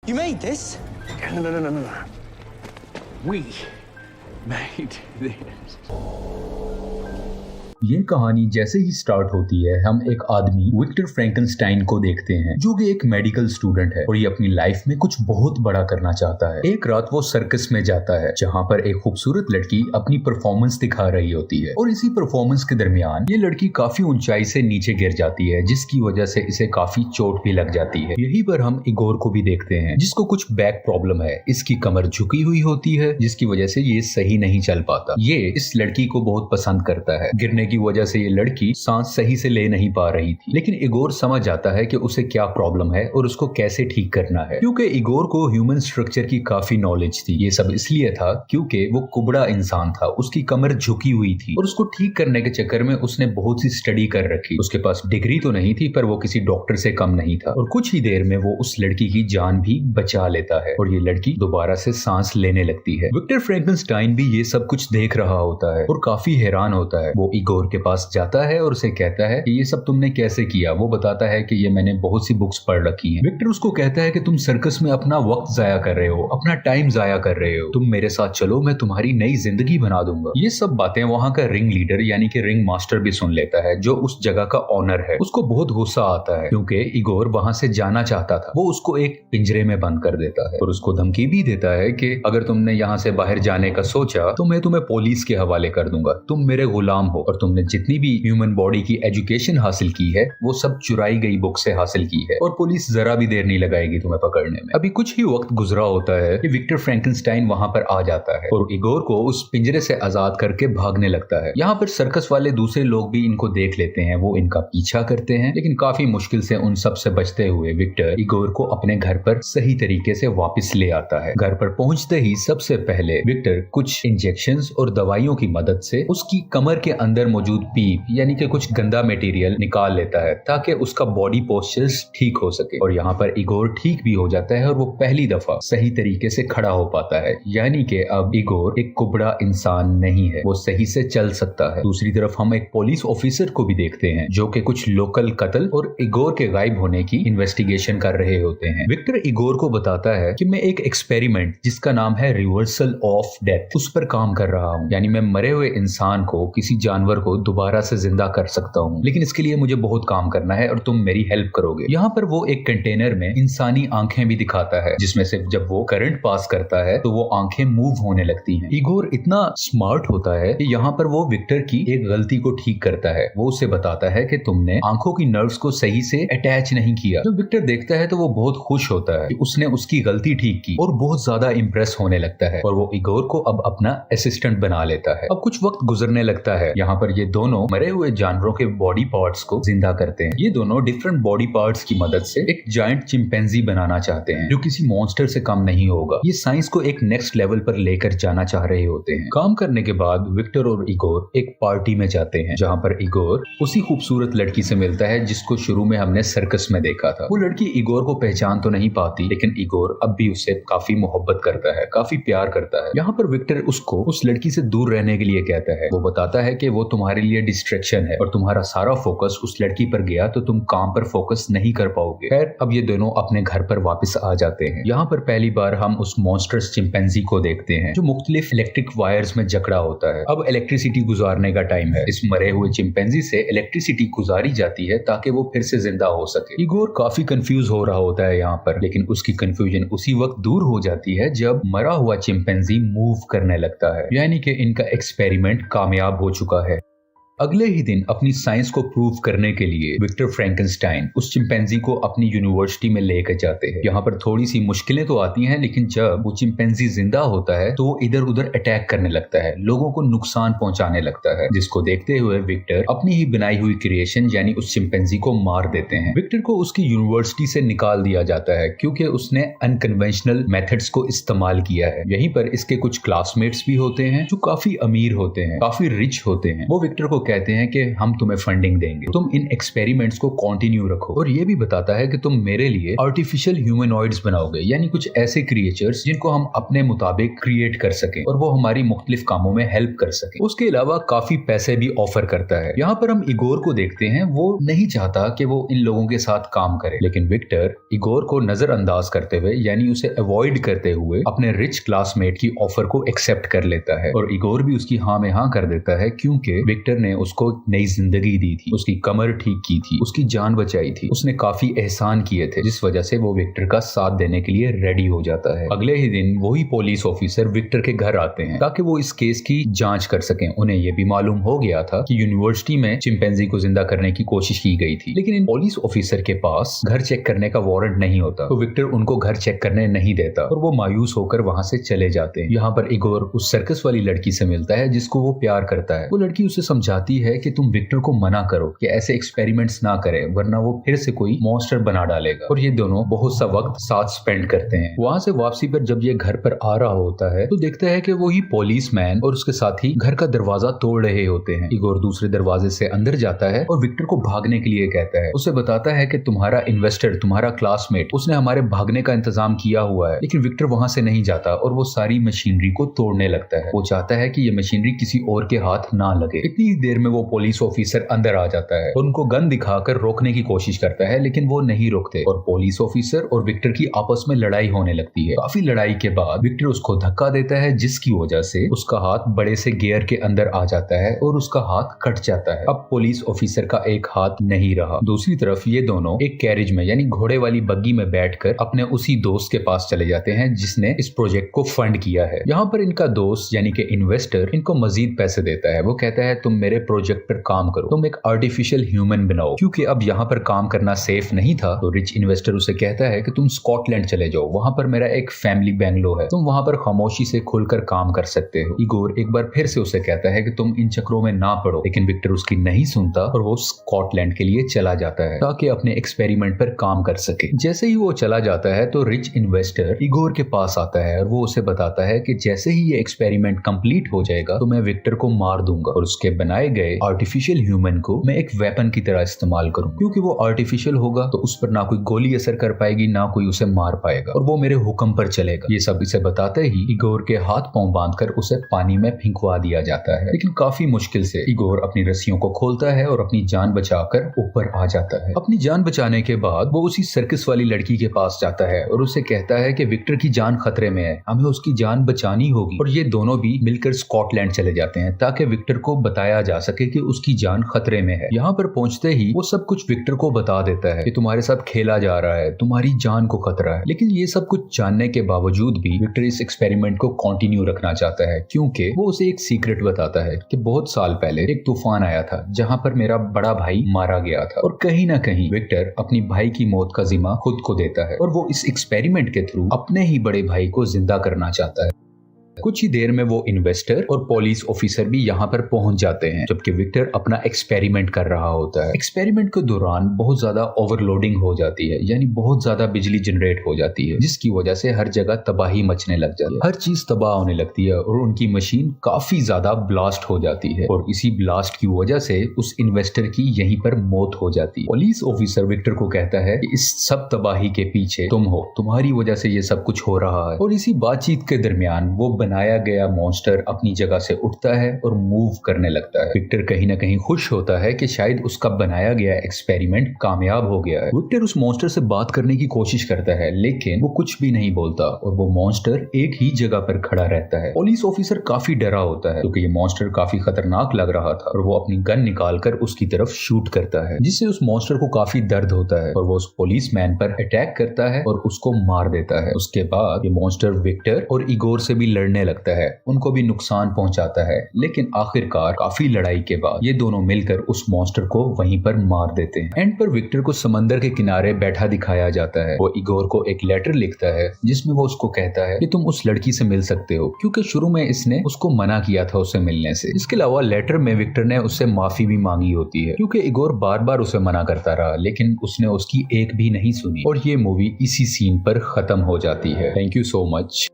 You made this? No. We made this. ये कहानी जैसे ही स्टार्ट होती है हम एक आदमी विक्टर फ्रैंकेनस्टाइन को देखते हैं जो कि एक मेडिकल स्टूडेंट है और ये अपनी लाइफ में कुछ बहुत बड़ा करना चाहता है। एक रात वो सर्कस में जाता है जहाँ पर एक खूबसूरत लड़की अपनी परफॉर्मेंस दिखा रही होती है और इसी परफॉर्मेंस के दरमियान ये लड़की काफी ऊंचाई से नीचे गिर जाती है जिसकी वजह से इसे काफी चोट भी लग जाती है। यहीं पर हम इगोर को भी देखते हैं जिसको कुछ बैक प्रॉब्लम है, इसकी कमर झुकी हुई होती है जिसकी वजह से ये सही नहीं चल पाता। ये इस लड़की को बहुत पसंद करता है। गिरने की वजह से ये लड़की सांस सही से ले नहीं पा रही थी, लेकिन इगोर समझ जाता है कि उसे क्या प्रॉब्लम है और उसको कैसे ठीक करना है। क्योंकि इगोर को ह्यूमन स्ट्रक्चर की काफी नॉलेज थी। ये सब इसलिए था क्योंकि वो कुबड़ा इंसान था, उसकी कमर झुकी हुई थी और उसको ठीक करने के चक्कर में उसने बहुत सी स्टडी कर रखी। उसके पास डिग्री तो नहीं थी पर वो किसी डॉक्टर से कम नहीं था और कुछ ही देर में वो उस लड़की की जान भी बचा लेता है और ये लड़की दोबारा से सांस लेने लगती है। विक्टर फ्रैंकेनस्टाइन भी ये सब कुछ देख रहा होता है और काफी हैरान होता है। वो इगोर के पास जाता है और उसे कहता है कि ये सब तुमने कैसे किया। वो बताता है कि ये मैंने बहुत सी बुक्स पढ़ रखी हैं। विक्टर उसको कहता है कि तुम सर्कस में अपना वक्त जाया कर रहे हो, अपना टाइम जाया कर रहे हो, तुम मेरे साथ चलो, मैं तुम्हारी नई जिंदगी बना दूंगा। ये सब बातें वहाँ का रिंग लीडर यानी कि रिंग मास्टर भी सुन लेता है जो उस जगह का ऑनर है। उसको बहुत गुस्सा आता है क्योंकि इगोर वहां से जाना चाहता था। वो उसको एक पिंजरे में बंद कर देता है और उसको धमकी भी देता है कि अगर तुमने यहाँ से बाहर जाने का सोचा तो मैं तुम्हें पुलिस के हवाले कर दूंगा, तुम मेरे गुलाम हो और तुमने जितनी भी ह्यूमन बॉडी की एजुकेशन हासिल की है वो सब चुराई गई बुक से हासिल की है और पुलिस जरा भी देर नहीं लगाएगी तुम्हें पकड़ने में। अभी कुछ ही वक्त गुजरा होता है कि विक्टर फ्रैंकेनस्टाइन वहां पर आ जाता है और इगोर को उस पिंजरे से आजाद करके भागने लगता है। यहाँ पर सर्कस वाले दूसरे लोग भी इनको देख लेते हैं, वो इनका पीछा करते हैं, लेकिन काफी मुश्किल से उन सब से बचते हुए विक्टर इगोर को अपने घर पर सही तरीके से वापस ले आता है। घर पर पहुंचते ही सबसे पहले विक्टर कुछ इंजेक्शंस और दवाइयों की मदद से उसकी कमर के अंदर मौजूद पीप यानी कि कुछ गंदा मटेरियल निकाल लेता है ताकि उसका बॉडी पोस्चर्स ठीक हो सके और यहाँ पर इगोर ठीक भी हो जाता है और वो पहली दफा सही तरीके से खड़ा हो पाता है। यानी कि अब इगोर एक कुबड़ा इंसान नहीं है, वो सही से चल सकता है। दूसरी तरफ हम एक पुलिस ऑफिसर को भी देखते हैं जो कि कुछ लोकल कत्ल और इगोर के गायब होने की इन्वेस्टिगेशन कर रहे होते हैं। विक्टर इगोर को बताता है कि मैं एक एक्सपेरिमेंट जिसका नाम है रिवर्सल ऑफ डेथ उस पर काम कर रहा हूँ, यानी मैं मरे हुए इंसान को, किसी जानवर को दोबारा से जिंदा कर सकता हूँ, लेकिन इसके लिए मुझे बहुत काम करना है और तुम मेरी हेल्प करोगे। यहाँ पर वो एक कंटेनर में इंसानी आंखें भी दिखाता है जिसमें से जब वो करंट पास करता है तो वो आंखें मूव होने लगती हैं। इगोर इतना स्मार्ट होता है कि यहाँ पर वो विक्टर की एक गलती को ठीक करता है। वो उसे बताता है कि तुमने आंखों की नर्व्स को सही से अटैच नहीं किया। जब विक्टर देखता है तो वो बहुत खुश होता है कि उसने उसकी गलती ठीक की और बहुत ज्यादा इंप्रेस होने लगता है और वो इगोर को अब अपना असिस्टेंट बना लेता है। अब कुछ वक्त गुजरने लगता है। यहाँ पर ये दोनों मरे हुए जानवरों के बॉडी पार्ट्स को जिंदा करते हैं। ये दोनों डिफरेंट बॉडी पार्ट्स की मदद से एक जायंट चिंपैंजी बनाना चाहते हैं जो किसी मॉन्स्टर से कम नहीं होगा। ये साइंस को एक नेक्स्ट लेवल पर लेकर जाना चाह रहे होते हैं। काम करने के बाद विक्टर और इगोर एक पार्टी में जाते हैं जहाँ पर इगोर उसी खूबसूरत लड़की से मिलता है जिसको शुरू में हमने सर्कस में देखा था। वो लड़की इगोर को पहचान तो नहीं पाती, लेकिन इगोर अब भी उससे काफी मोहब्बत करता है, काफी प्यार करता है। यहाँ पर विक्टर उसको उस लड़की से दूर रहने के लिए कहता है। वो बताता है कि वो तुम्हारे लिए डिस्ट्रैक्शन है और तुम्हारा सारा फोकस उस लड़की पर गया तो तुम काम पर फोकस नहीं कर पाओगे। खैर अब ये दोनों अपने घर पर वापस आ जाते हैं। यहाँ पर पहली बार हम उस मॉन्स्टर्स चिंपैंजी को देखते हैं जो मुख्तलिफ इलेक्ट्रिक वायर्स में जकड़ा होता है। अब इलेक्ट्रिसिटी गुजारने का टाइम है। इस मरे हुए चिंपैंजी से इलेक्ट्रिसिटी गुजारी जाती है ताकि वो फिर से जिंदा हो सके। इगोर काफी कंफ्यूज हो रहा होता है यहाँ पर, लेकिन उसकी कंफ्यूजन उसी वक्त दूर हो जाती है जब मरा हुआ चिंपैंजी मूव करने लगता है, यानी कि इनका एक्सपेरिमेंट कामयाब हो चुका है। अगले ही दिन अपनी साइंस को प्रूव करने के लिए विक्टर फ्रैंकेनस्टाइन उस चिंपैंजी को अपनी यूनिवर्सिटी में लेकर जाते हैं। यहाँ पर थोड़ी सी मुश्किलें तो आती हैं, लेकिन जब वो चिंपैंजी जिंदा होता है तो वो इधर उधर अटैक करने लगता है, लोगों को नुकसान पहुंचाने लगता है, जिसको देखते हुए विक्टर अपनी ही बनाई हुई क्रिएशन यानी उस चिंपैंजी को मार देते हैं। विक्टर को उसकी यूनिवर्सिटी से निकाल दिया जाता है क्योंकि उसने अनकन्वेंशनल मेथड्स को इस्तेमाल किया है। यहीं पर इसके कुछ क्लासमेट्स भी होते हैं जो काफी अमीर होते हैं, काफी रिच होते हैं। वो विक्टर को कहते हैं कि हम तुम्हें फंडिंग देंगे, तुम इन एक्सपेरिमेंट्स को कंटिन्यू रखो। और ये भी बताता है कि तुम मेरे लिए आर्टिफिशियल ह्यूमनॉइड्स बनाओगे, यानी कुछ ऐसे क्रिएचर्स जिनको हम अपने मुताबिक क्रिएट कर सकें और वो हमारी मुख्तलिफ कामों में हेल्प कर सके। उसके अलावा काफी पैसे भी ऑफर करता है। यहाँ पर हम इगोर को देखते हैं, वो नहीं चाहता कि वो इन लोगों के साथ काम करे, लेकिन विक्टर इगोर को नजरअंदाज करते हुए यानी उसे अवॉइड करते हुए अपने रिच क्लासमेट की ऑफर को एक्सेप्ट कर लेता है। और इगोर भी उसकी हाँ में हाँ कर देता है, क्योंकि विक्टर ने उसको नई जिंदगी दी थी, उसकी कमर ठीक की थी, उसकी जान बचाई थी, उसने काफी एहसान किए थे, जिस वजह से वो विक्टर का साथ देने के लिए रेडी हो जाता है। अगले ही दिन वही पुलिस ऑफिसर विक्टर के घर आते हैं ताकि वो इस केस की जांच कर सकें। उन्हें यह भी मालूम हो गया था कि यूनिवर्सिटी में चिंपैंजी को जिंदा करने की कोशिश की गई थी, लेकिन इन पुलिस ऑफिसर के पास घर चेक करने का वारंट नहीं होता, तो विक्टर उनको घर चेक करने नहीं देता और वो मायूस होकर वहां से चले जाते हैं। यहाँ पर इगोर उस सर्कस वाली लड़की से मिलता है जिसको वो प्यार करता है। वो लड़की उसे समझाती है कि तुम विक्टर को मना करो कि ऐसे एक्सपेरिमेंट्स ना करे, वरना वो फिर से कोई मॉन्स्टर बना डालेगा। और ये दोनों बहुत सा वक्त साथ स्पेंड करते हैं। वहां से वापसी पर जब ये घर पर आ रहा होता है तो देखता है कि वही पुलिस मैन और उसके साथी घर का दरवाजा तोड़ रहे होते हैं। इगोर दूसरे दरवाजे से अंदर जाता है और विक्टर को भागने के लिए कहता है। उसे बताता है कि तुम्हारा इन्वेस्टर, तुम्हारा क्लासमेट, उसने हमारे भागने का इंतजाम किया हुआ है। लेकिन विक्टर वहां से नहीं जाता और वो सारी मशीनरी को तोड़ने लगता है। वो चाहता है कि ये मशीनरी किसी और के हाथ ना लगे। इतनी ही देर में वो पुलिस ऑफिसर अंदर आ जाता है और उनको गन दिखाकर रोकने की कोशिश करता है, लेकिन वो नहीं रोकते और पुलिस ऑफिसर और विक्टर की आपस में लड़ाई होने लगती है। काफी लड़ाई के बाद विक्टर उसको धक्का देता है, जिसकी वजह से उसका हाथ बड़े से गियर के अंदर आ जाता है और उसका हाथ कट जाता है। अब पुलिस ऑफिसर का एक हाथ नहीं रहा। दूसरी तरफ ये दोनों एक कैरेज में यानी घोड़े वाली बग्गी में बैठकर अपने उसी दोस्त के पास चले जाते हैं जिसने इस प्रोजेक्ट को फंड किया है। यहाँ पर इनका दोस्त यानी कि इन्वेस्टर इनको मजीद पैसे देता है। वो कहता है तुम मेरे प्रोजेक्ट पर काम करो, तुम एक आर्टिफिशियल ह्यूमन बनाओ। क्योंकि अब यहाँ पर काम करना सेफ नहीं था तो रिच इन्वेस्टर उसे कहता है कि तुम स्कॉटलैंड चले जाओ, वहां पर मेरा एक फैमिली बैंगलो है, तुम वहां पर खामोशी से खुलकर काम कर सकते हो। इगोर एक बार फिर से उसे कहता है कि तुम इन चक्रों में ना पड़ो, लेकिन विक्टर उसकी नहीं सुनता और वो स्कॉटलैंड के लिए चला जाता है ताकि अपने एक्सपेरिमेंट पर काम कर सके। जैसे ही वो चला जाता है तो रिच इन्वेस्टर इगोर के पास आता है और वो उसे बताता है कि जैसे ही ये एक्सपेरिमेंट कंप्लीट हो जाएगा तो मैं विक्टर को मार दूंगा और उसके बनाए गए आर्टिफिशियल ह्यूमन को मैं एक वेपन की तरह इस्तेमाल करूं, क्योंकि वो आर्टिफिशियल होगा तो उस पर ना कोई गोली असर कर पाएगी, ना कोई उसे मार पाएगा और वो मेरे हुक्म पर चलेगा। ये सब इसे बताते ही इगोर के हाथ पांव बांधकर उसे पानी में फेंकवा दिया जाता है, लेकिन काफी मुश्किल से इगोर अपनी रस्सियों को खोलता है और अपनी जान बचाकर ऊपर आ जाता है। अपनी जान बचाने के बाद वो उसी सर्कस वाली लड़की के पास जाता है और उसे कहता है कि विक्टर की जान खतरे में है, हमें उसकी जान बचानी होगी। और ये दोनों भी मिलकर स्कॉटलैंड चले जाते हैं ताकि विक्टर को बताया जा सके कि उसकी जान खतरे में है। यहाँ पर पहुंचते ही वो सब कुछ विक्टर को बता देता है कि तुम्हारे साथ खेला जा रहा है, तुम्हारी जान को खतरा है। लेकिन ये सब कुछ जानने के बावजूद भी विक्टर इस एक्सपेरिमेंट को कंटिन्यू रखना चाहता है, क्योंकि वो उसे एक सीक्रेट बताता है कि बहुत साल पहले एक तूफान आया था जहां पर मेरा बड़ा भाई मारा गया था और कहीं ना कहीं विक्टर अपनी भाई की मौत का जिम्मा खुद को देता है और वो इस एक्सपेरिमेंट के थ्रू अपने ही बड़े भाई को जिंदा करना चाहता है। कुछ ही देर में वो इन्वेस्टर और पुलिस ऑफिसर भी यहाँ पर पहुंच जाते हैं जबकि विक्टर अपना एक्सपेरिमेंट कर रहा होता है। एक्सपेरिमेंट के दौरान बहुत ज्यादा ओवरलोडिंग हो जाती है, यानी बहुत ज्यादा बिजली जनरेट हो जाती है, जिसकी वजह से हर जगह तबाही मचने लग जाती है, हर चीज तबाह होने लगती है और उनकी मशीन काफी ज्यादा ब्लास्ट हो जाती है और इसी ब्लास्ट की वजह से उस इन्वेस्टर की यहीं पर मौत हो जाती है। पुलिस ऑफिसर विक्टर को कहता है कि इस सब तबाही के पीछे तुम हो, तुम्हारी वजह से ये सब कुछ हो रहा है। और इसी बातचीत के दरमियान वो बनाया गया मॉन्स्टर अपनी जगह से उठता है और मूव करने लगता है। विक्टर कहीं ना कहीं खुश होता है कि शायद उसका बनाया गया एक्सपेरिमेंट कामयाब हो गया है। विक्टर उस मॉन्स्टर से बात करने की कोशिश करता है लेकिन वो कुछ भी नहीं बोलता और वो मॉन्स्टर एक ही जगह पर खड़ा रहता है। पुलिस ऑफिसर काफी डरा होता है क्योंकि ये मॉन्स्टर काफी खतरनाक लग रहा था और वो अपनी गन निकालकर उसकी तरफ शूट करता है, जिससे उस मॉन्स्टर को काफी दर्द होता है और वो उस पुलिस मैन पर अटैक करता है और उसको मार देता है। उसके बाद ये मॉन्स्टर विक्टर और इगोर से भी लड़ने लगता है, उनको भी नुकसान पहुंचाता है, लेकिन आखिरकार काफी लड़ाई के बाद ये दोनों मिलकर उस मॉन्स्टर को वहीं पर मार देते हैं। एंड पर विक्टर को समंदर के किनारे बैठा दिखाया जाता है। वो इगोर को एक लेटर लिखता है जिसमें वो उसको कहता है कि तुम उस लड़की से मिल सकते हो, क्योंकि शुरू में इसने उसको मना किया था उससे मिलने से। इसके अलावा लेटर में विक्टर ने उससे माफी भी मांगी होती है क्योंकि इगोर बार बार उसे मना करता रहा, लेकिन उसने उसकी एक भी नहीं सुनी और ये मूवी इसी सीन पर खत्म हो जाती है। Thank you so much.